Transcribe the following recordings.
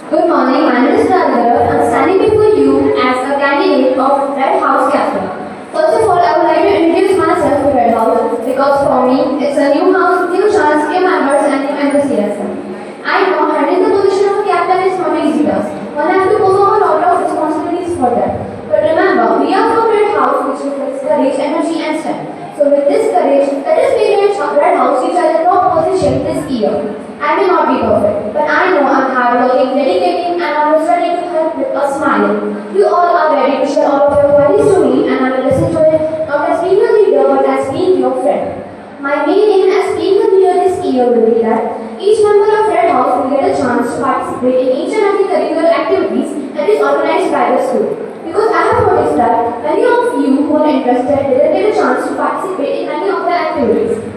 Good morning, my name is Radhara. I'm standing before you as a candidate of Red House captain. First of all, I would like to introduce myself to Red House because for me, it's a new house, new chance, new members, and new enthusiasm. I know handling the position of a captain is not easy task. One has to perform a lot of responsibilities for that. But remember, we are from Red House, which reflects courage, energy, and strength. So with this courage, let us make Red House which are the top position this year. I may not be perfect, but I know I'm hardworking, dedicated, and I'm always ready to help with a smile. You all are ready to share all of your qualities to me, and I will listen to it not as being a leader, but as being your friend. My main aim as being a leader this year will be that each member of Red House will get a chance to participate in each and every curricular activities that is organized by the school. Because I have noticed that many of you who are interested didn't get a chance to participate in many of the activities.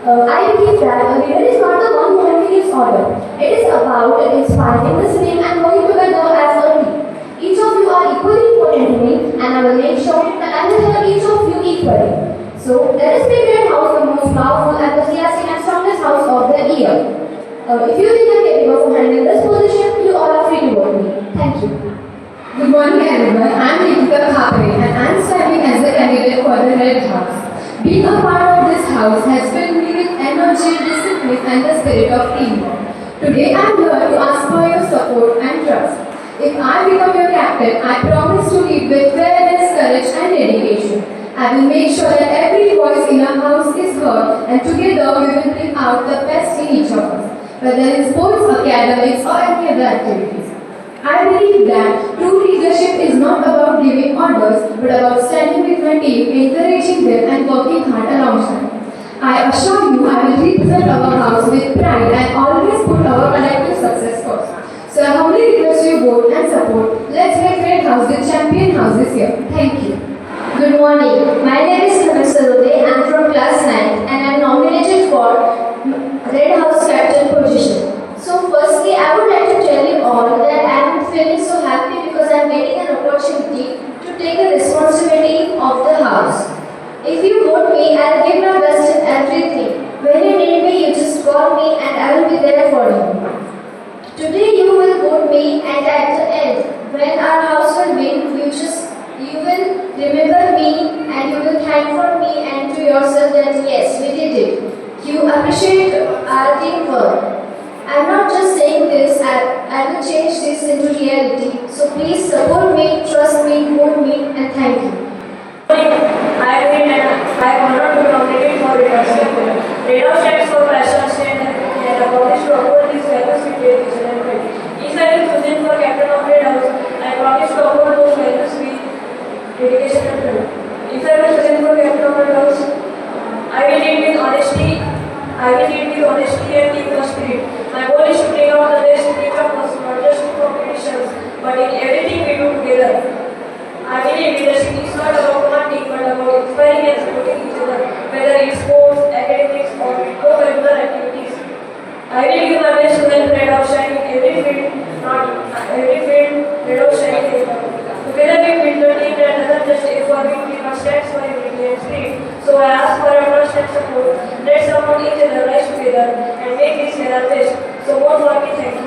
I believe that a leader is not the one who only gives order. It is about inspiring, listening, and working together as a team. Each of you are equally important to me, and I will make sure that I will help each of you equally. So let us make Red House the most powerful, enthusiastic, and strongest house of the year. If you think I'm capable of handling this position, you all are free to vote me. Thank you. Good morning everyone, I am Deepika Khapre and I am standing as a candidate for the Red House. Being a part of this house has filled me with energy, discipline and the spirit of teamwork. Today I am here to ask for your support and trust. If I become your captain, I promise to lead with fairness, courage and dedication. I will make sure that every voice in our house is heard and together we will bring out the best in each of us, whether in sports, academics or any other activities. I believe that true leadership is not about giving orders, but about standing with my team, encouraging them and working hard alongside. I assure you I will represent our house with pride and always put our collective success first. So I humbly request you vote and support. Let's make Red House the champion house this year. Thank you. Good morning. My name is Namaste. I am from class 9 and I am nominated for Red House captain position. So firstly, I would like to tell you all that I am feeling so happy because I am getting an opportunity to take a responsibility of the house. If you vote me, I will give my best in everything. When you need me, you just call me and I will be there for you. Today you will vote me and at the end, when our house will win, you will remember me and you will thank for me and to yourself that yes, we did it. You appreciate our teamwork. I am not just saying this, I will change this into reality. So please support me, trust me, vote me and thank you. I am honored to be nominated for Red House captain. Red House stands for passion, strength and promise to uphold these values with dedication and pride. If I am chosen for captain of Red House, I promise to uphold those values with dedication and pride. If I am chosen for captain of Red House, I will lead with honesty. And teamwork spirit. My goal is to bring out the best in each of us, not just in competitions, but in everything we do together. I believe leadership is not about commanding, but about inspiring and supporting each other, whether it's sports, academics, or co-curricular activities. I will give my best to help Red House shine in every field, Red House shine in every. Together we build a team that doesn't just aim for victory, but stands for unity and spirit. So I ask for your trust and support. Let's support each other, rise together, and make this year our best. So vote for me, thank you.